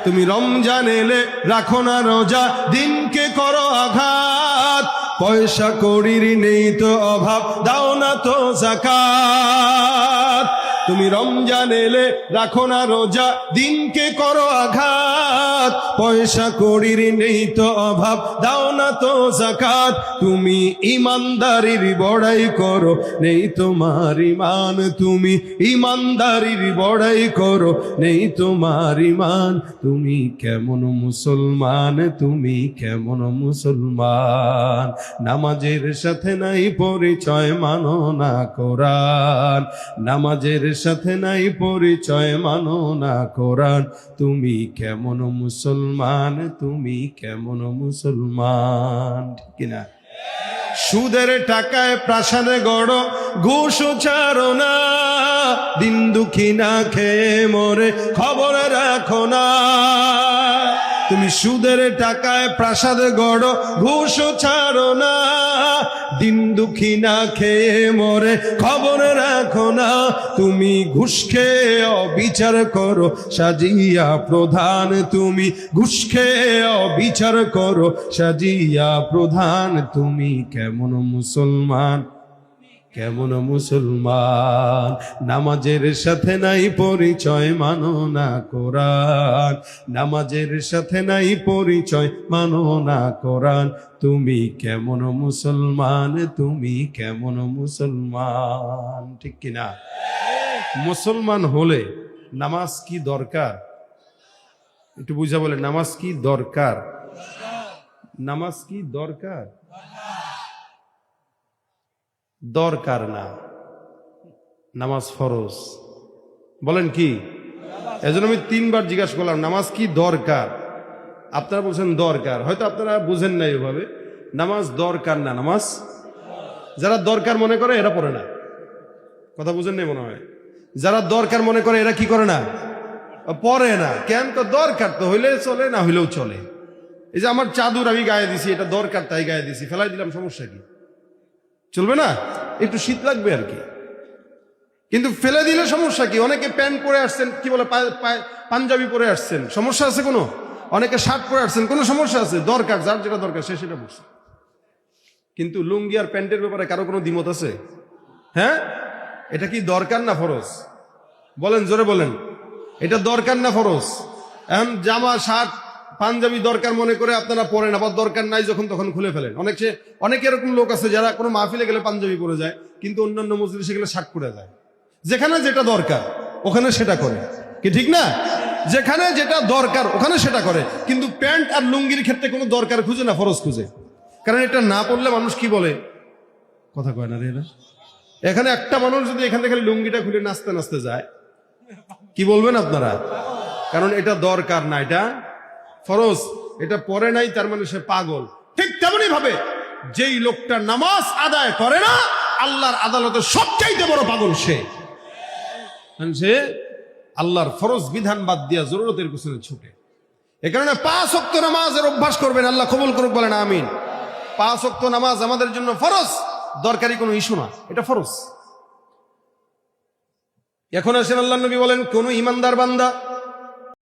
তুমি রমজান এলে রাখো না রোজা, দিনকে করো আঘাত। পয়সা কড়ির নেই তো অভাব, দাও না তো যাকাত। তুমি রমজান এলে রাখো না রোজা, দিনকে করো আঘাত। পয়সা কড়ির নেই তো অভাব, দাও না তো যাকাত। তুমি ইমানদারির বড়াই করো, নেই তোমার ইমান। তুমি ইমানদারির বড়াই করো, নেই তোমার ইমান। তুমি কেমন মুসলমান, তুমি কেমন মুসলমান? নামাজের সাথে নাই পরিচয়, মানো না কোরআন। নামাজের সাথে নাই পরিচয়, মানো না কোরআন। তুমি কেমন মুসলমান, তুমি কেমন মুসলমান? ঠিক কিনা? সুদের টাকায় প্রাসাদে গড়ো, ঘুষ ছাড়ো না। দিন দুঃখী না খেয়ে মরে, খবর রাখো না। তুমি সুদের টাকায় প্রাসাদে গড়ো, ঘুষ ছাড়ো না। দিন দুঃখী না খেয়ে মরে, খবর রাখো না। তুমি ঘুষ খেয়ে অবিচার করো, সাজিয়া প্রধান। তুমি ঘুষ খেয়ে অবিচার করো, সাজিয়া প্রধান। তুমি কেমন মুসলমান, কেমন মুসলমান? নামাজের সাথে নাই পরিচয়, মানো না কোরআন। নামাজের সাথে নাই পরিচয়, মানো না কোরআন। তুমি কেমন মুসলমান, তুমি কেমন মুসলমান? ঠিক কিনা? মুসলমান হলে নামাজ কি দরকার? একটু বুঝা বলে, নামাজ কি দরকার? নামাজ কি দরকার? দরকার না, নামাজ ফরজ। বলেন কি? এজন্য আমি 3 বার জিজ্ঞাসা করলাম নামাজ কি দরকার। আপনারা বলছেন দরকার, হয়তো আপনারা বুঝেন না এভাবে। নামাজ দরকার না, নামাজ যারা দরকার মনে করে এরা পড়ে না। কথা বুঝেন নাই মনে হয়। যারা দরকার মনে করে এরা কি করে না? পড়ে না। কেন? তো দরকার তো হইলে চলে, না হইলেও চলে। এই যে আমার চাদর আমি গায়ে দিছি, এটা দরকার তাই গায়ে দিছি, ফেলাই দিলাম, সমস্যা কি? চলবে না? একটু শীত লাগবে আর কি, কিন্তু ফেলে দিলে সমস্যা কি? অনেকে প্যান্ট পরে আসছেন, কি বলে, পাঞ্জাবি পরে আসছেন, সমস্যা আছে কোনো? অনেকে শার্ট পরে আসছেন, কোনো সমস্যা আছে? দরকার, যার যেটা দরকার সে সেটা পড়ছে। কিন্তু লুঙ্গি আর প্যান্টের ব্যাপারে কারো কোনো দ্বিমত আছে? হ্যাঁ, এটা কি দরকার না ফরজ? বলেন, জোরে বলেন, এটা দরকার না ফরজ? এখন জামা শার্ট পাঞ্জাবি দরকার মনে করে আপনারা পরেন, আবার দরকার নাই যখন তখন খুলে ফেলেন। অনেক এরকম লোক আছে যারা কোনো মাহফিলে গেলে পাঞ্জাবি পরে যায়, কিন্তু অন্যান্য মজলিসে গেলে শার্ট পরে যায়। যেখানে যেটা দরকার ওখানে সেটা করে, কি ঠিক না? যেখানে যেটা দরকার ওখানে সেটা করে, কিন্তু প্যান্ট আর লুঙ্গির ক্ষেত্রে কোনো দরকার খুঁজে না, ফরজ খুঁজে। কারণ এটা না পড়লে মানুষ কি বলে? কথা কয় না রে এরা। এখানে একটা মানুষ যদি এখান থেকে লুঙ্গিটা খুলে নাচতে নাচতে যায়, কি বলবেন আপনারা? কারণ এটা দরকার না, এটা ফরজ। এটা পড়ে নাই তার মানে সে পাগল। ঠিক তেমনি ভাবে যেই লোকটা নামাজ আদায় করে না, আল্লাহর আদালতে সবচাইতে বড় পাগল সে। সে আল্লাহর ফরজ বিধান বাদ দিয়া জরুরতের পিছনে ছুটে। এ কারণে 5 ওয়াক্ত নামাজের অভ্যাস করবেন, আল্লাহ কবুল করুক, বলেন আমিন। 5 ওয়াক্ত নামাজ আমাদের জন্য ফরজ, দরকারি কোনো ইস্যু না, এটা ফরজ। এখন আসেন, আল্লাহর নবী বলেন, কোন ইমানদার বান্দা